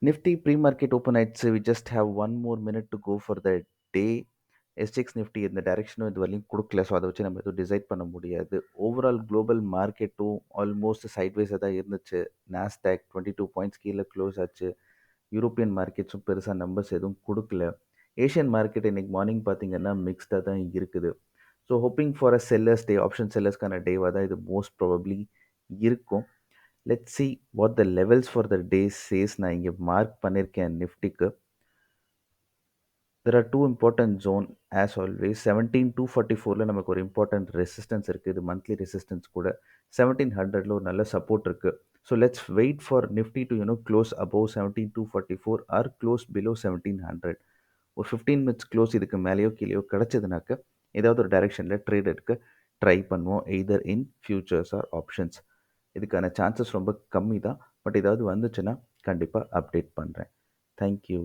Nifty pre-market open, I'd say we just have one more minute to go for the day. SGX Nifty இந்த டைரக்ஷனும் இது வரையும் கொடுக்கல. So அதை வச்சு நம்ம எதுவும் டிசைட் பண்ண முடியாது. ஓவரால் குளோபல் மார்க்கெட்டும் ஆல்மோஸ்ட் சைட்வேஸாக தான் இருந்துச்சு. நாஸ்டாக் 22 பாயிண்ட்ஸ் கீழே க்ளோஸ் ஆச்சு. யூரோப்பியன் மார்க்கெட்ஸும் பெருசாக நம்பர்ஸ் எதுவும் கொடுக்கல. ஏஷியன் மார்க்கெட் இன்னைக்கு மார்னிங் பார்த்தீங்கன்னா மிக்ஸ்டாக தான் இருக்குது. So hoping for a sellers day, option செல்லர்ஸ்க்கான டேவாக தான் இது மோஸ்ட் ப்ராபப்ளி இருக்கும். Let's see what the levels for the day says. நான் இங்கே மார்க் பண்ணியிருக்கேன் நிஃப்டிக்கு. There are two important zone as always. 17244ல நமக்கு ஒரு இம்பார்ட்டன்ட் ரெசிஸ்டன்ஸ் இருக்குது. இது மந்த்லி ரெசிஸ்டன்ஸ் கூட. 1700ல ஒரு நல்ல சப்போர்ட் இருக்குது. So let's wait for Nifty to close above 17244 or close below 1700. ஒரு 15 மினிட்ஸ் க்ளோஸ் இதுக்கு மேலேயோ கீழேயோ கிடச்சதுனாக்க ஏதாவது ஒரு டைரெக்ஷனில் ட்ரேட் எடுக்க ட்ரை பண்ணுவோம், either in futures or options. இதுக்கான சான்சஸ் ரொம்ப கம்மி தான். பட் ஏதாவது வந்துச்சுன்னா கண்டிப்பாக அப்டேட் பண்ணுறேன். தேங்க்யூ.